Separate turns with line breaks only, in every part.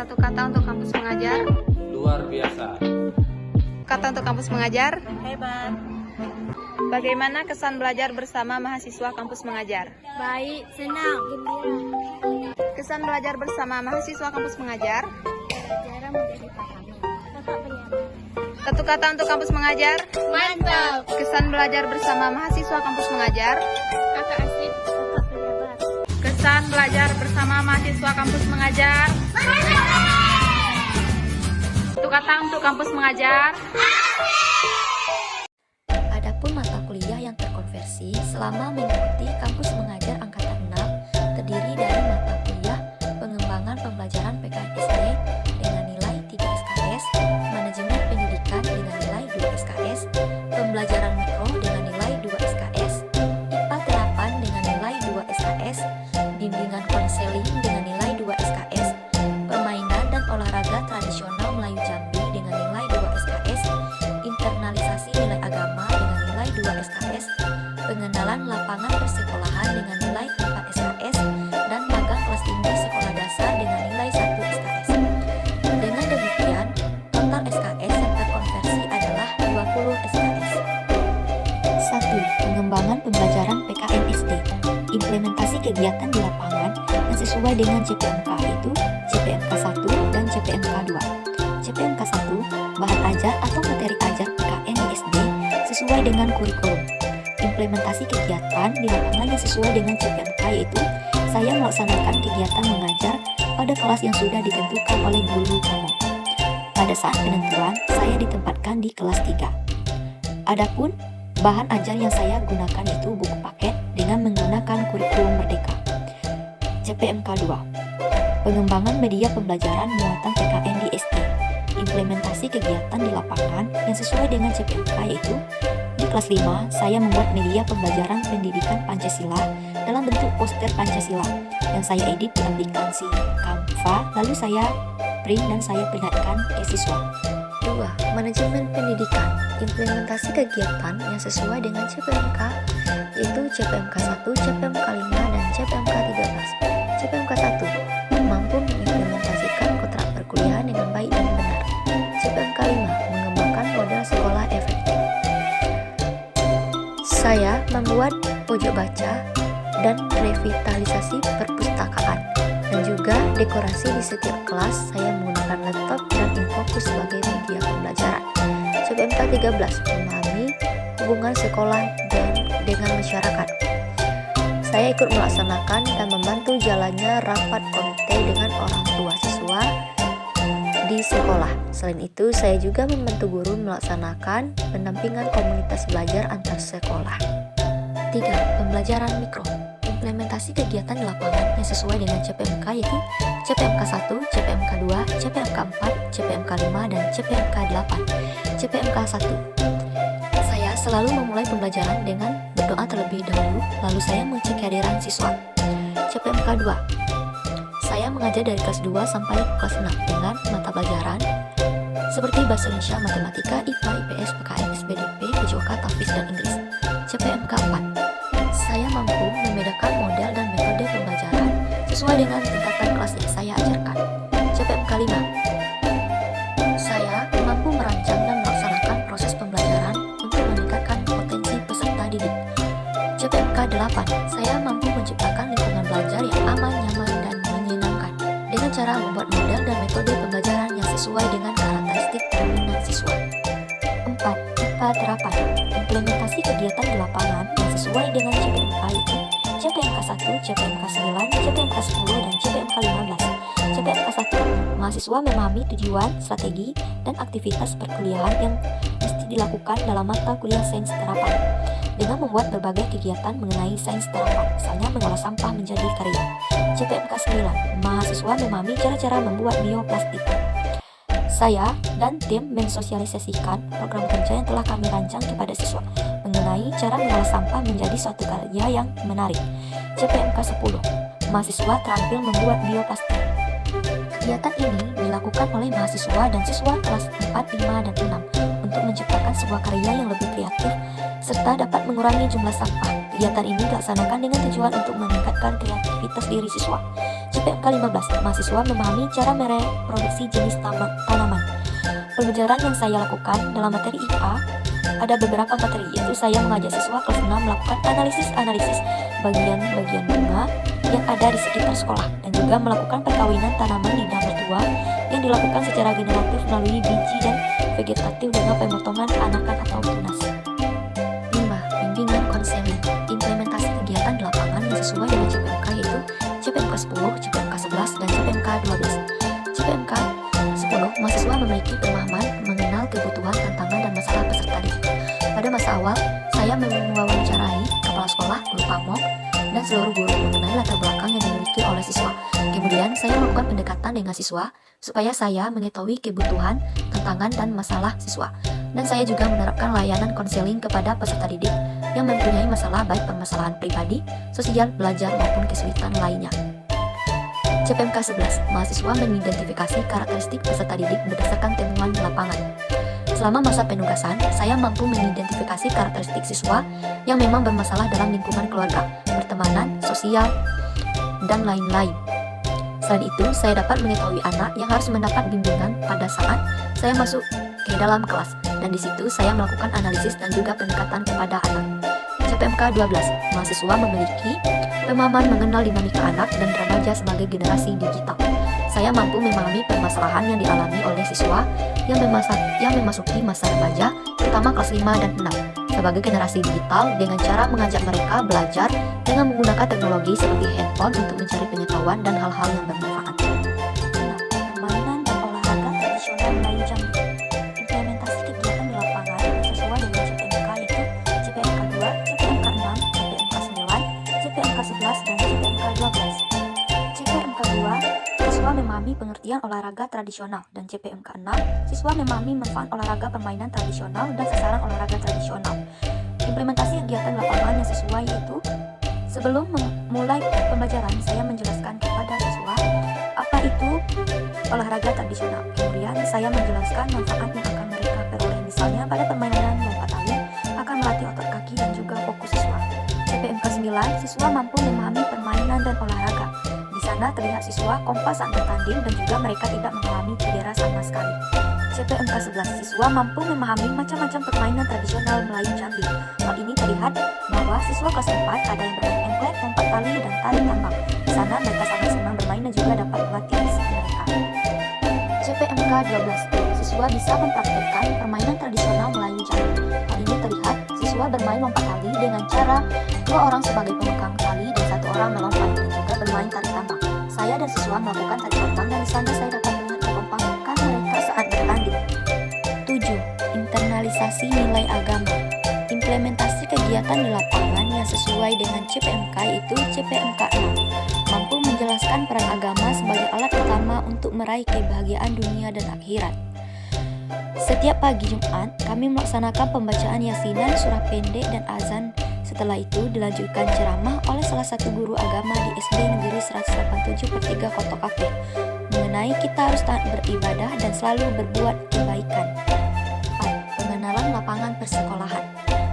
Satu kata untuk kampus mengajar.
Luar biasa.
Kata untuk kampus mengajar.
Hebat.
Bagaimana kesan belajar bersama mahasiswa kampus mengajar?
Baik, senang, gembira.
Kesan belajar bersama mahasiswa kampus mengajar.
Jarang mudah dipahami. Kakak penyabar.
Satu kata untuk kampus mengajar.
Mantap.
Kesan belajar bersama mahasiswa kampus mengajar.
Kakak asik. Kakak penyabar.
Kesan belajar bersama mahasiswa kampus mengajar. Satu kata untuk kampus mengajar.
Adapun mata kuliah yang terkonversi selama mengikuti kampus mengajar angkatan 6 terdiri dari mata kuliah pengembangan pembelajaran PKN-SD dengan nilai 3 SKS, manajemen pendidikan dengan nilai 2 SKS, pembelajaran mikro dengan nilai 2 SKS, IPA terapan dengan nilai 2 SKS, bimbingan konseling dengan nilai 2 SKS, permainan dan olahraga tradisional Melayu Jambi dengan nilai 2 SKS, internalisasi nilai agama dengan nilai 2 SKS, pengenalan lapangan persekolahan dengan nilai 4 SKS, dan magang kelas tinggi sekolah dasar dengan nilai 1 SKS. Dengan demikian, total SKS yang terkonversi adalah 20 SKS. 1. Pengembangan pembelajaran PKN-SD. Implementasi kegiatan di lapangan yang sesuai dengan CPMK itu CPMK 1 dan CPMK 2. CPMK 1, bahan ajar atau materi ajar PKN di SD sesuai dengan kurikulum. Implementasi kegiatan di lapangan yang sesuai dengan CPMK yaitu saya melaksanakan kegiatan mengajar pada kelas yang sudah ditentukan oleh guru kamu. Pada saat penentuan, saya ditempatkan di kelas 3. Adapun bahan ajar yang saya gunakan itu buku paket dengan menggunakan kurikulum Merdeka. CPMK 2, pengembangan media pembelajaran muatan PKN di SD. Implementasi kegiatan di lapangan yang sesuai dengan CPMK yaitu di kelas 5 saya membuat media pembelajaran pendidikan Pancasila dalam bentuk poster Pancasila yang saya edit di aplikasi Canva, lalu saya print dan saya perlihatkan ke siswa. 2. Manajemen pendidikan. Implementasi kegiatan yang sesuai dengan CPMK yaitu CPMK 1, CPMK 5 dan CPMK 13. CPMK 1 mampu mengimplementasikan kontrak perkuliahan dengan baik dan benar. CPMK 5 mengembangkan model sekolah efektif. Saya membuat pojok baca dan revitalisasi perpustakaan dan juga dekorasi di setiap kelas. Saya menggunakan laptop dan Infokus sebagai media pembelajaran. CPMK 13 memahami hubungan sekolah dengan masyarakat. Saya ikut melaksanakan dan membantu jalannya rapat komite dengan orang tua siswa di sekolah. Selain itu, saya juga membantu guru melaksanakan pendampingan komunitas belajar antar sekolah. 3. Pembelajaran mikro. Implementasi kegiatan di lapangan yang sesuai dengan CPMK yaitu CPMK 1, CPMK 2, CPMK 4, CPMK 5, dan CPMK 8. CPMK 1. Saya selalu memulai pembelajaran dengan berdoa terlebih dahulu, lalu saya mengecek kehadiran siswa. CPMK 2. Saya mengajar dari kelas 2 sampai kelas 6 dengan mata pelajaran seperti Bahasa Indonesia, Matematika, IPA, IPS, PKN, SPDP, PJOK, Tafis, dan Inggris. CPMK 4. Saya mampu membedakan model dan metode pembelajaran sesuai dengan tingkatan kelas yang saya ajarkan. CPMK 5. Saya mampu merancang dan melaksanakan proses pembelajaran untuk meningkatkan potensi peserta didik. CPMK 8. Saya mampu menciptakan lingkungan belajar yang aman, nyaman, dan menyenangkan dengan cara membuat model dan metode pembelajaran yang sesuai dengan karakteristik dan minat siswa. 4. IPA terapan. Implementasi kegiatan di lapangan yang sesuai dengan CPMK yaitu CPMK 1, CPMK 9, CPMK 10, dan CPMK 15. CPMK 1. Mahasiswa memahami tujuan, strategi, dan aktivitas perkuliahan yang mesti dilakukan dalam mata kuliah sains terapan dengan membuat berbagai kegiatan mengenai sains terapan, misalnya mengolah sampah menjadi karya. CPMK 9. Mahasiswa memahami cara-cara membuat bioplastik. Saya dan tim mensosialisasikan program kerja yang telah kami rancang kepada siswa mengenai cara mengolah sampah menjadi suatu karya yang menarik. CPMK 10. Mahasiswa terampil membuat bioplastik. Kegiatan ini dilakukan oleh mahasiswa dan siswa kelas 4, 5, dan 6 untuk menciptakan sebuah karya yang lebih kreatif serta dapat mengurangi jumlah sampah. Kegiatan ini dilaksanakan dengan tujuan untuk meningkatkan kreativitas diri siswa. CPMK 15, mahasiswa memahami cara mereproduksi jenis tanaman. Pembelajaran yang saya lakukan dalam materi IPA ada beberapa materi, yaitu saya mengajak siswa kelas 6 melakukan analisis bagian-bagian bunga yang ada di sekitar sekolah dan juga melakukan perkawinan tanaman lidah mertua yang dilakukan secara generatif melalui biji dan vegetatif dengan pemotongan anakan atau tunas. 5. Bimbingan konseling. Implementasi kegiatan di lapangan yang sesuai dengan CPMK yaitu CPMK 10, CPMK 11, dan CPMK 12. CPMK 10, mahasiswa memiliki pemahaman mengenal kebutuhan, tantangan, dan masalah peserta didik. Pada masa awal, saya mewawancarai kepala sekolah, guru pamong, dan seluruh guru mengenai latar belakang yang dimiliki oleh siswa. Kemudian, saya melakukan pendekatan dengan siswa supaya saya mengetahui kebutuhan, tantangan, dan masalah siswa. Dan saya juga menerapkan layanan konseling kepada peserta didik yang mempunyai masalah baik permasalahan pribadi, sosial, belajar, maupun kesulitan lainnya. CPMK 11, mahasiswa mengidentifikasi karakteristik peserta didik berdasarkan temuan di lapangan. Selama masa penugasan, saya mampu mengidentifikasi karakteristik siswa yang memang bermasalah dalam lingkungan keluarga, pertemanan, sosial, dan lain-lain. Selain itu, saya dapat mengetahui anak yang harus mendapat bimbingan pada saat saya masuk ke dalam kelas, dan di situ saya melakukan analisis dan juga pendekatan kepada anak. CPMK 12, mahasiswa memiliki pemahaman mengenal dinamika anak dan remaja sebagai generasi digital. Saya mampu memahami permasalahan yang dialami oleh siswa yang memasuki masa remaja, terutama kelas 5 dan 6, sebagai generasi digital dengan cara mengajak mereka belajar dengan menggunakan teknologi seperti handphone untuk mencari pengetahuan dan hal-hal yang bermanfaat. Permainan dan olahraga tradisional Melayu Jambi. Implementasi kegiatan di lapangan sesuai dengan CPMK yaitu CPMK 2, CPMK 6, CPMK 9, CPMK 11, dan CPMK 12. CPMK 2, siswa memahami pengertian olahraga tradisional, dan CPMK 6, siswa memahami manfaat olahraga permainan tradisional dan sasaran olahraga tradisional. Implementasi kegiatan lapangan yang sesuai yaitu sebelum memulai pembelajaran, saya menjelaskan kepada siswa apa itu olahraga tradisional. Kemudian saya menjelaskan manfaat yang akan mereka peroleh, misalnya pada permainan lompat tali akan melatih otot kaki dan juga fokus siswa. CPMK 9, siswa mampu memahami permainan dan olahraga. Di sana terlihat siswa kompas saat bertanding dan juga mereka tidak mengalami cedera sama sekali. CPMK 11, siswa mampu memahami macam-macam permainan tradisional Melayu Jambi. Hal ini terlihat bahwa siswa kelas 4 ada yang bermain engklek, lompat tali, dan tarik tambang. Di sana mereka sangat senang bermain dan juga dapat melatih fisik mereka. CPMK 12, siswa bisa mempraktikkan permainan tradisional Melayu Jambi. Hal ini terlihat siswa bermain lompat tali dengan cara 2 orang sebagai pemegang tali dan 1 orang melompat, dan juga bermain tarik tambang. Saya dan siswa melakukan tarik tambang dan di sana saya dapat melihat kekompakan mereka saat bertanding. 7. Internalisasi nilai agama. Implementasi kegiatan di lapangan yang sesuai dengan CPMK itu CPMK 6, mampu menjelaskan peran agama sebagai alat utama untuk meraih kebahagiaan dunia dan akhirat. Setiap pagi Jumat, kami melaksanakan pembacaan yasinan, surah pendek, dan azan. Setelah itu dilanjutkan ceramah oleh salah satu guru agama di SD Negeri 187/3 Koto Kafe mengenai kita harus taat beribadah dan selalu berbuat kebaikan. 4. Pengenalan lapangan persekolahan.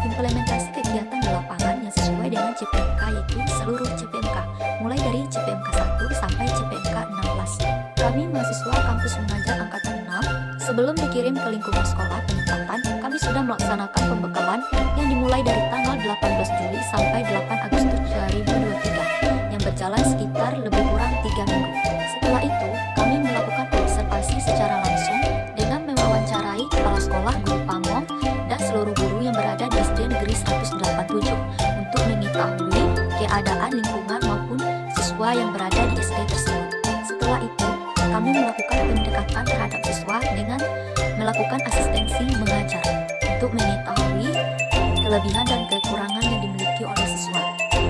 Implementasi kegiatan di lapangan yang sesuai dengan CPMK yaitu seluruh CPMK, mulai dari CPMK 1 sampai CPMK 16. Kami mahasiswa kampus mengajar angkatan 6, sebelum dikirim ke lingkungan sekolah penempatan, kami sudah melaksanakan pembekalan yang dimulai dari tanggal 18 Juli sampai 8 Agustus 2023 yang berjalan sekitar lebih kurang 3 minggu. Setelah itu, kami melakukan observasi secara langsung dengan mewawancarai kepala sekolah, guru pamong, dan seluruh guru yang berada di SD Negeri 187 untuk mengetahui keadaan lingkungan maupun siswa yang berada di SD tersebut. Setelah itu, kami melakukan pendekatan terhadap siswa dengan melakukan asistensi mengajar untuk mengetahui kelebihan dan kekurangan yang dimiliki oleh siswa.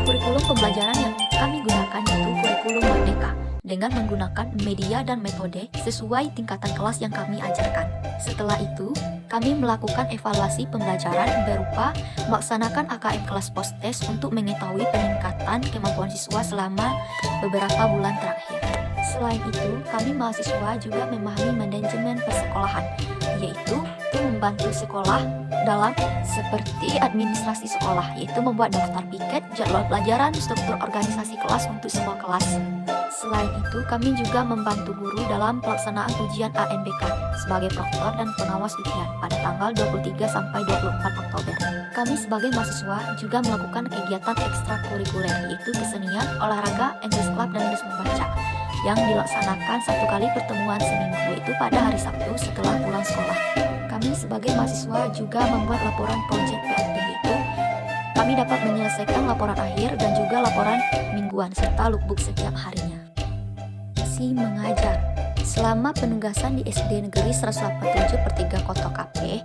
Kurikulum pembelajaran yang kami gunakan itu kurikulum merdeka dengan menggunakan media dan metode sesuai tingkatan kelas yang kami ajarkan. Setelah itu, kami melakukan evaluasi pembelajaran berupa melaksanakan AKM kelas post-test untuk mengetahui peningkatan kemampuan siswa selama beberapa bulan terakhir. Selain itu, kami mahasiswa juga memahami manajemen persekolahan, yaitu itu membantu sekolah dalam seperti administrasi sekolah, yaitu membuat daftar piket, jadwal pelajaran, struktur organisasi kelas untuk semua kelas. Selain itu, kami juga membantu guru dalam pelaksanaan ujian ANBK sebagai proktor dan pengawas ujian pada tanggal 23 sampai 24 Oktober. Kami sebagai mahasiswa juga melakukan kegiatan ekstrakurikuler, yaitu kesenian, olahraga, English Club, dan les membaca yang dilaksanakan 1 kali pertemuan seminggu, yaitu pada hari Sabtu setelah pulang sekolah. Kami sebagai mahasiswa juga membuat laporan proyek PLP, yaitu kami dapat menyelesaikan laporan akhir dan juga laporan mingguan serta lookbook setiap harinya. Si mengajar. Selama penugasan di SD Negeri 187/3 Koto KP,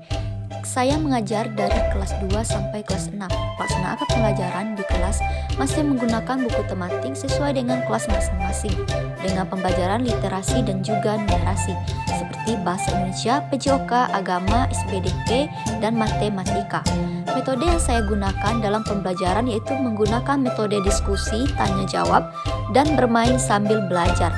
saya mengajar dari kelas 2 sampai kelas 6. Pelaksanaan pembelajaran di kelas masih menggunakan buku tematik sesuai dengan kelas masing-masing, dengan pembelajaran literasi dan juga numerasi, seperti bahasa Indonesia, PJOK, agama, SPDP, dan matematika. Metode yang saya gunakan dalam pembelajaran yaitu menggunakan metode diskusi, tanya jawab, dan bermain sambil belajar.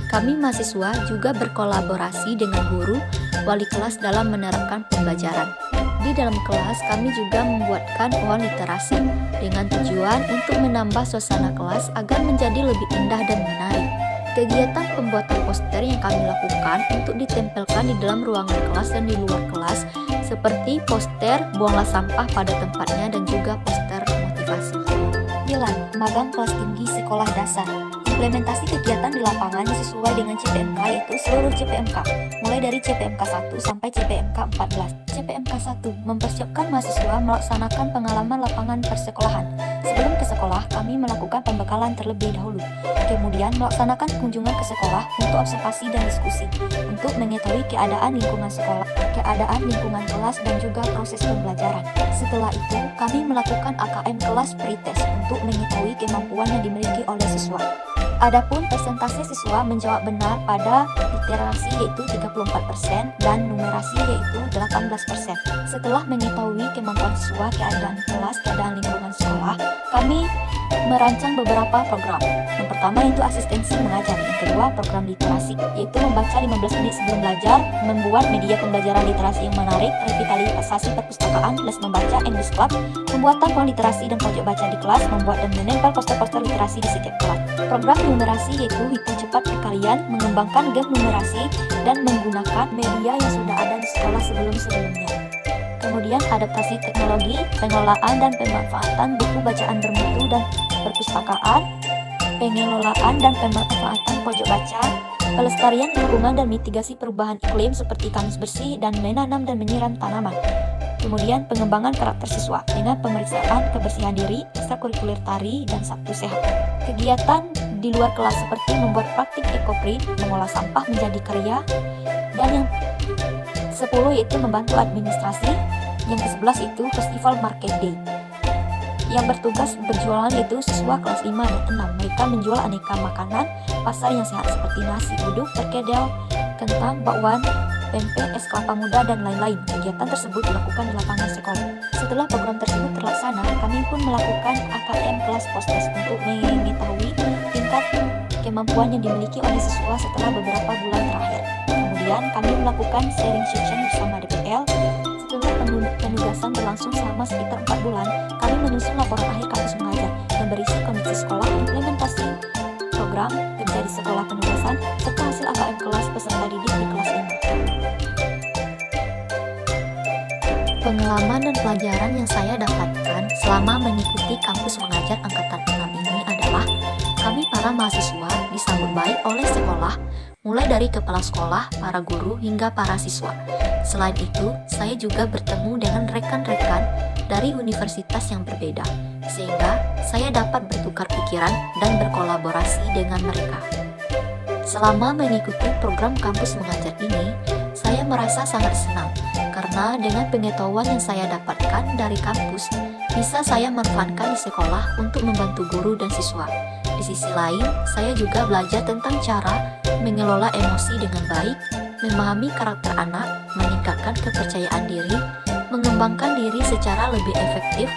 Kami mahasiswa juga berkolaborasi dengan guru, wali kelas dalam menerapkan pembelajaran. Di dalam kelas, kami juga membuatkan uang literasi dengan tujuan untuk menambah suasana kelas agar menjadi lebih indah dan menarik. Kegiatan pembuatan poster yang kami lakukan untuk ditempelkan di dalam ruangan kelas dan di luar kelas, seperti poster buanglah sampah pada tempatnya dan juga poster motivasi. 9. Magang kelas tinggi sekolah dasar. Implementasi kegiatan di lapangan sesuai dengan CPMK, yaitu seluruh CPMK, mulai dari CPMK 1 sampai CPMK 14. CPMK 1 mempersiapkan mahasiswa melaksanakan pengalaman lapangan persekolahan. Sebelum ke sekolah, kami melakukan pembekalan terlebih dahulu. Kemudian melaksanakan kunjungan ke sekolah untuk observasi dan diskusi, untuk mengetahui keadaan lingkungan sekolah, keadaan lingkungan kelas, dan juga proses pembelajaran. Setelah itu, kami melakukan AKM kelas pretest untuk mengetahui kemampuan yang dimiliki oleh siswa. Adapun persentase siswa menjawab benar pada literasi yaitu 34% dan numerasi yaitu 18%. Setelah mengetahui kemampuan siswa, keadaan kelas, keadaan lingkungan sekolah, kami merancang beberapa program. Yang pertama yaitu asistensi mengajar, yang kedua program literasi, yaitu membaca 15 menit sebelum belajar, membuat media pembelajaran literasi yang menarik, revitalisasi perpustakaan, les membaca, English Club, pembuatan poin literasi dan pojok baca di kelas, membuat dan menempel poster-poster literasi di setiap kelas. Program numerasi yaitu hitung cepat perkalian, mengembangkan game numerasi, dan menggunakan media yang sudah ada di sekolah sebelum-sebelumnya. Kemudian adaptasi teknologi, pengelolaan dan pemanfaatan buku bacaan bermutu dan perpustakaan, pengelolaan dan pemanfaatan pojok baca, pelestarian lingkungan dan mitigasi perubahan iklim seperti kamus bersih dan menanam dan menyiram tanaman. Kemudian pengembangan karakter siswa dengan pemeriksaan kebersihan diri, ekstrakurikuler tari, dan Sabtu sehat. Kegiatan di luar kelas seperti membuat praktik ekoprint, mengolah sampah menjadi karya, dan yang 10 yaitu membantu administrasi, yang ke-11 itu festival market day. Yang bertugas berjualan yaitu siswa kelas 5 dan 6. Mereka menjual aneka makanan pasar yang sehat seperti nasi uduk, perkedel, kentang, bakwan, pempek, es kelapa muda, dan lain-lain. Kegiatan tersebut dilakukan di lapangan sekolah. Setelah program tersebut terlaksana, kami pun melakukan AKM kelas postes untuk mengetahui tingkat kemampuan yang dimiliki oleh siswa setelah beberapa bulan terakhir. Kemudian kami melakukan sharing session bersama DPL. Setelah penugasan berlangsung selama sekitar 4 bulan, kami menyusun laporan akhir kampus mengajar yang berisi kondisi sekolah, implementasi program, kerja di sekolah penugasan, serta hasil AKM kelas peserta didik di kelas 5. Pengalaman dan pelajaran yang saya dapatkan selama mengikuti kampus mengajar angkatan 6 ini adalah kami para mahasiswa disambut baik oleh sekolah, mulai dari kepala sekolah, para guru, hingga para siswa. Selain itu, saya juga bertemu dengan rekan-rekan dari universitas yang berbeda, sehingga saya dapat bertukar pikiran dan berkolaborasi dengan mereka. Selama mengikuti program kampus mengajar ini, saya merasa sangat senang karena dengan pengetahuan yang saya dapatkan dari kampus, bisa saya manfaatkan di sekolah untuk membantu guru dan siswa. Di sisi lain, saya juga belajar tentang cara mengelola emosi dengan baik, memahami karakter anak, meningkatkan kepercayaan diri, mengembangkan diri secara lebih efektif,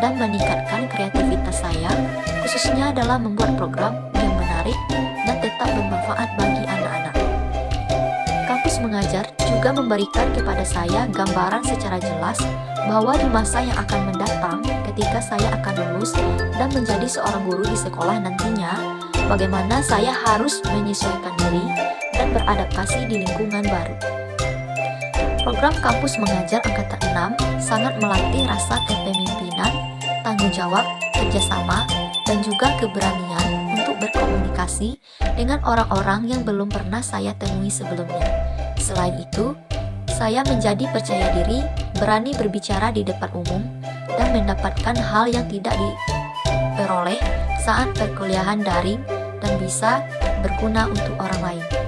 dan meningkatkan kreativitas saya, khususnya dalam membuat program yang menarik dan tetap bermanfaat bagi anak-anak. Kampus mengajar juga memberikan kepada saya gambaran secara jelas bahwa di masa yang akan mendatang ketika saya akan lulus dan menjadi seorang guru di sekolah nantinya, bagaimana saya harus menyesuaikan diri dan beradaptasi di lingkungan baru. Program Kampus Mengajar Angkatan 6 sangat melatih rasa kepemimpinan, tanggung jawab, kerjasama, dan juga keberanian untuk berkomunikasi dengan orang-orang yang belum pernah saya temui sebelumnya. Selain itu, saya menjadi percaya diri, berani berbicara di depan umum, dan mendapatkan hal yang tidak diperoleh saat perkuliahan daring dan bisa berguna untuk orang lain.